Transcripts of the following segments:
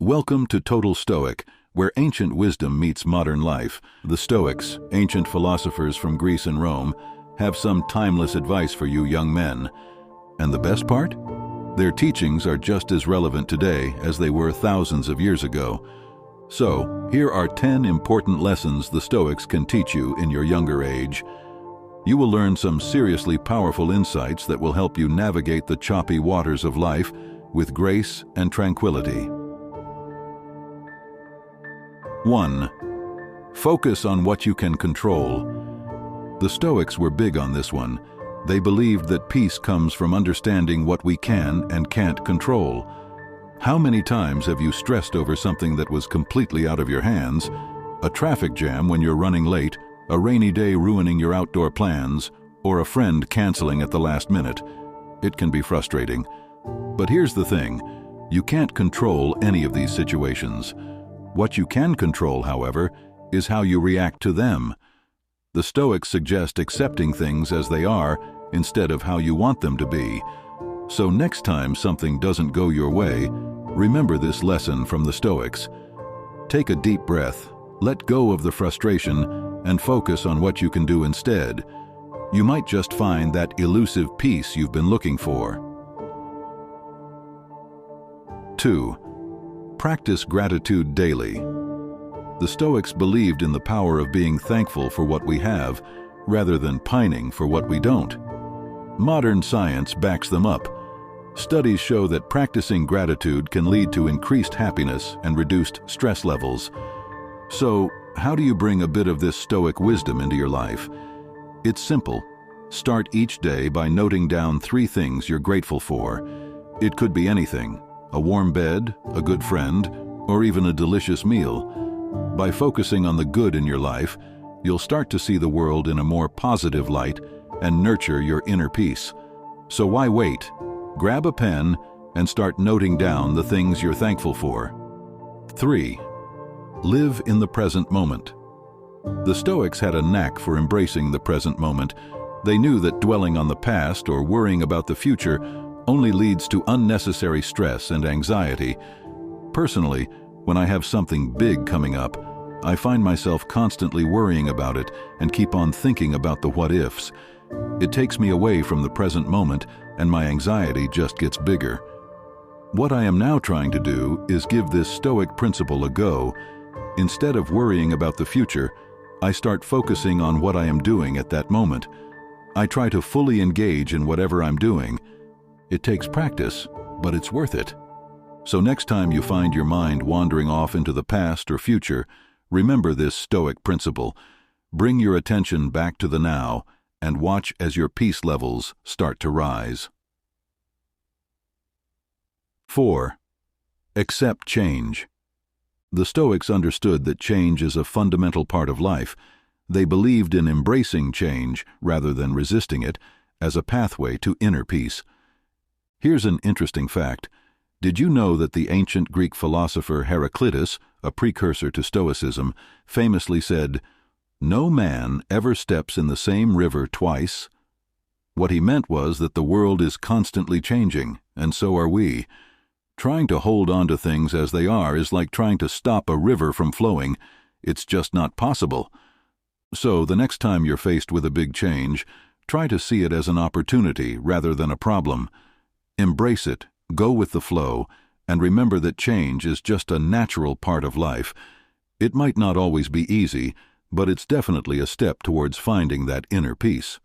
Welcome to Total Stoic, where ancient wisdom meets modern life. The Stoics, ancient philosophers from Greece and Rome, have some timeless advice for you young men. And the best part? Their teachings are just as relevant today as they were thousands of years ago. So, here are 10 important lessons the Stoics can teach you in your younger age. You will learn some seriously powerful insights that will help you navigate the choppy waters of life with grace and tranquility. 1. Focus on what you can control. The Stoics were big on this one. They believed that peace comes from understanding what we can and can't control. How many times have you stressed over something that was completely out of your hands? A traffic jam when you're running late, a rainy day ruining your outdoor plans, or a friend canceling at the last minute. It can be frustrating. But here's the thing, you can't control any of these situations. What you can control, however, is how you react to them. The Stoics suggest accepting things as they are instead of how you want them to be. So next time something doesn't go your way, remember this lesson from the Stoics. Take a deep breath, let go of the frustration, and focus on what you can do instead. You might just find that elusive peace you've been looking for. 2. Practice gratitude daily. The Stoics believed in the power of being thankful for what we have, rather than pining for what we don't. Modern science backs them up. Studies show that practicing gratitude can lead to increased happiness and reduced stress levels. So, how do you bring a bit of this Stoic wisdom into your life? It's simple. Start each day by noting down 3 things you're grateful for. It could be anything: a warm bed, a good friend, or even a delicious meal. By focusing on the good in your life, you'll start to see the world in a more positive light and nurture your inner peace. So why wait? Grab a pen and start noting down the things you're thankful for. 3. Live in the present moment. The Stoics had a knack for embracing the present moment. They knew that dwelling on the past or worrying about the future only leads to unnecessary stress and anxiety. Personally, when I have something big coming up, I find myself constantly worrying about it and keep on thinking about the what-ifs. It takes me away from the present moment, and my anxiety just gets bigger. What I am now trying to do is give this Stoic principle a go. Instead of worrying about the future, I start focusing on what I am doing at that moment. I try to fully engage in whatever I'm doing. It takes practice, but it's worth it. So next time you find your mind wandering off into the past or future, remember this Stoic principle. Bring your attention back to the now and watch as your peace levels start to rise. 4. Accept change. The Stoics understood that change is a fundamental part of life. They believed in embracing change, rather than resisting it, as a pathway to inner peace. Here's an interesting fact. Did you know that the ancient Greek philosopher Heraclitus, a precursor to Stoicism, famously said, "No man ever steps in the same river twice"? What he meant was that the world is constantly changing, and so are we. Trying to hold on to things as they are is like trying to stop a river from flowing. It's just not possible. So the next time you're faced with a big change, try to see it as an opportunity rather than a problem. Embrace it, go with the flow, and remember that change is just a natural part of life. It might not always be easy, but it's definitely a step towards finding that inner peace.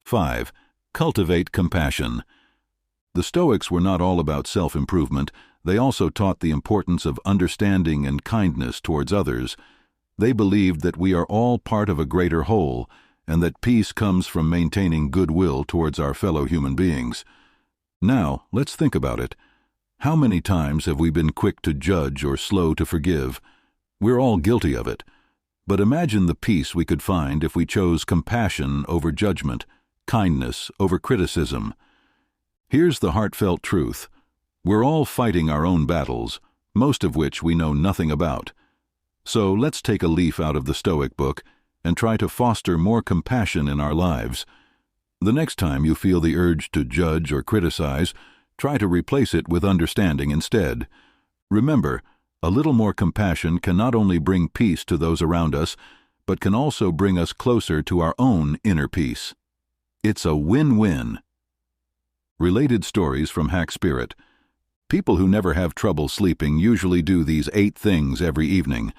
5. Cultivate compassion. The Stoics were not all about self-improvement. They also taught the importance of understanding and kindness towards others. They believed that we are all part of a greater whole, and that peace comes from maintaining goodwill towards our fellow human beings. Now, let's think about it. How many times have we been quick to judge or slow to forgive? We're all guilty of it. But imagine the peace we could find if we chose compassion over judgment, kindness over criticism. Here's the heartfelt truth. We're all fighting our own battles, most of which we know nothing about. So let's take a leaf out of the Stoic book and try to foster more compassion in our lives. The next time you feel the urge to judge or criticize, try to replace it with understanding instead. Remember, a little more compassion can not only bring peace to those around us, but can also bring us closer to our own inner peace. It's a win-win. Related stories from Hack Spirit. People who never have trouble sleeping usually do these 8 things every evening.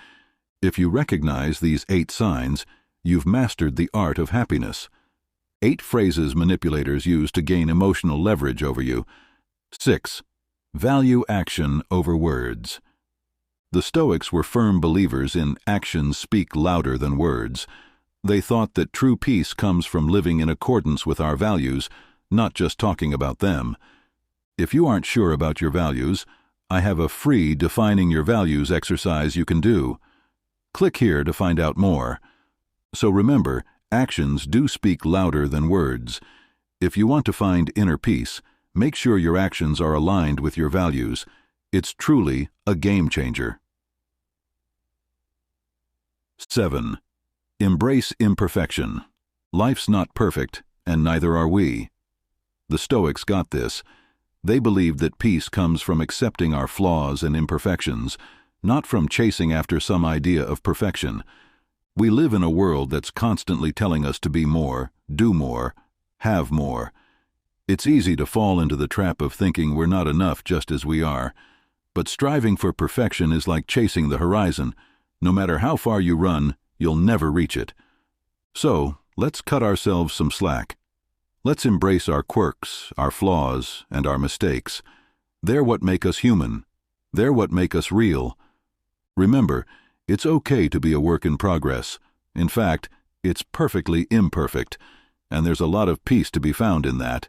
If you recognize these 8 signs, you've mastered the art of happiness. 8 phrases manipulators use to gain emotional leverage over you. 6. Value action over words. The Stoics were firm believers in actions speak louder than words. They thought that true peace comes from living in accordance with our values, not just talking about them. If you aren't sure about your values, I have a free Defining Your Values exercise you can do. Click here to find out more. So remember, actions do speak louder than words. If you want to find inner peace, make sure your actions are aligned with your values. It's truly a game changer. 7. Embrace imperfection. Life's not perfect, and neither are we. The Stoics got this. They believed that peace comes from accepting our flaws and imperfections, not from chasing after some idea of perfection. We live in a world that's constantly telling us to be more, do more, have more. It's easy to fall into the trap of thinking we're not enough just as we are. But striving for perfection is like chasing the horizon. No matter how far you run, you'll never reach it. So, let's cut ourselves some slack. Let's embrace our quirks, our flaws, and our mistakes. They're what make us human. They're what make us real. Remember, it's okay to be a work in progress. In fact, it's perfectly imperfect, and there's a lot of peace to be found in that.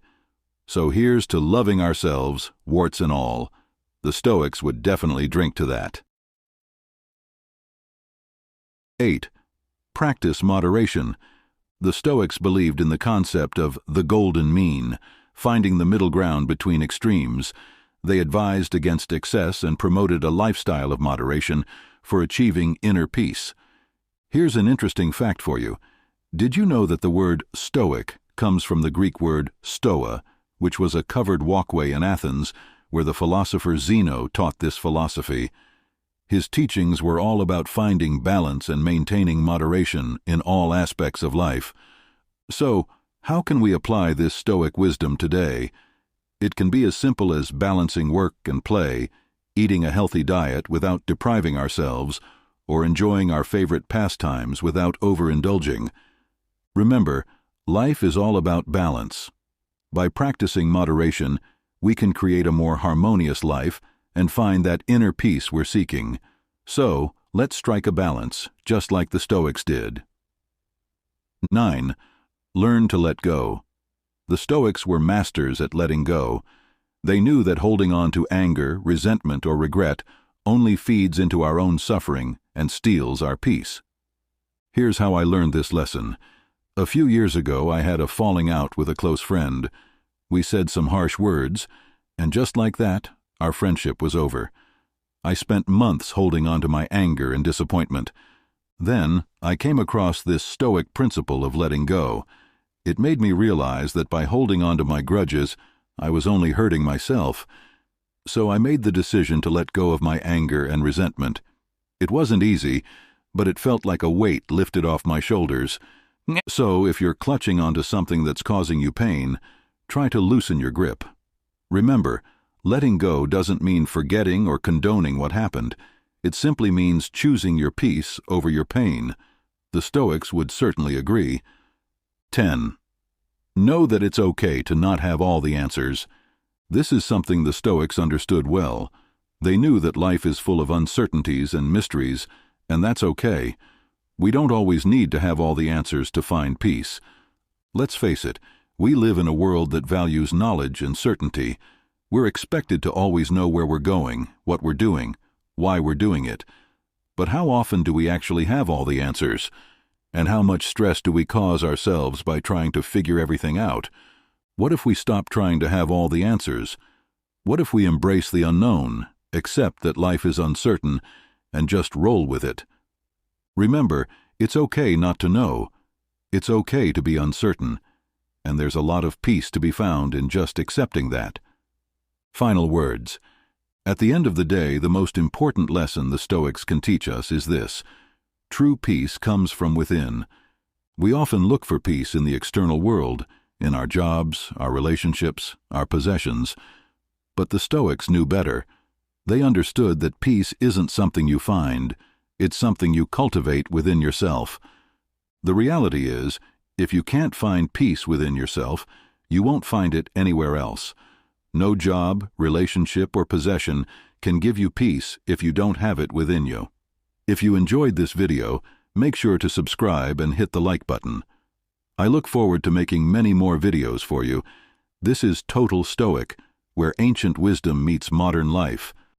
So here's to loving ourselves, warts and all. The Stoics would definitely drink to that. 8. Practice moderation. The Stoics believed in the concept of the golden mean, finding the middle ground between extremes. They advised against excess and promoted a lifestyle of moderation for achieving inner peace. Here's an interesting fact for you. Did you know that the word Stoic comes from the Greek word stoa, which was a covered walkway in Athens, where the philosopher Zeno taught this philosophy? His teachings were all about finding balance and maintaining moderation in all aspects of life. So, how can we apply this Stoic wisdom today? It can be as simple as balancing work and play, eating a healthy diet without depriving ourselves, or enjoying our favorite pastimes without overindulging. Remember, life is all about balance. By practicing moderation, we can create a more harmonious life and find that inner peace we're seeking. So, let's strike a balance, just like the Stoics did. 9. Learn to let go. The Stoics were masters at letting go. They knew that holding on to anger, resentment, or regret only feeds into our own suffering and steals our peace. Here's how I learned this lesson. A few years ago, I had a falling out with a close friend. We said some harsh words, and just like that, our friendship was over. I spent months holding on to my anger and disappointment. Then, I came across this Stoic principle of letting go. It made me realize that by holding on to my grudges, I was only hurting myself. So I made the decision to let go of my anger and resentment. It wasn't easy, but it felt like a weight lifted off my shoulders. So if you're clutching onto something that's causing you pain, try to loosen your grip. Remember, letting go doesn't mean forgetting or condoning what happened. It simply means choosing your peace over your pain. The Stoics would certainly agree. 10. Know that it's okay to not have all the answers. This is something the Stoics understood well. They knew that life is full of uncertainties and mysteries, and that's okay. We don't always need to have all the answers to find peace. Let's face it, we live in a world that values knowledge and certainty. We're expected to always know where we're going, what we're doing, why we're doing it. But how often do we actually have all the answers? And how much stress do we cause ourselves by trying to figure everything out? What if we stop trying to have all the answers? What if we embrace the unknown, accept that life is uncertain, and just roll with it? Remember, it's okay not to know. It's okay to be uncertain. And there's a lot of peace to be found in just accepting that. Final words. At the end of the day, the most important lesson the Stoics can teach us is this: true peace comes from within. We often look for peace in the external world, in our jobs, our relationships, our possessions. But the Stoics knew better. They understood that peace isn't something you find, it's something you cultivate within yourself. The reality is, if you can't find peace within yourself, you won't find it anywhere else. No job, relationship, or possession can give you peace if you don't have it within you. If you enjoyed this video, make sure to subscribe and hit the like button. I look forward to making many more videos for you. This is Total Stoic, where ancient wisdom meets modern life.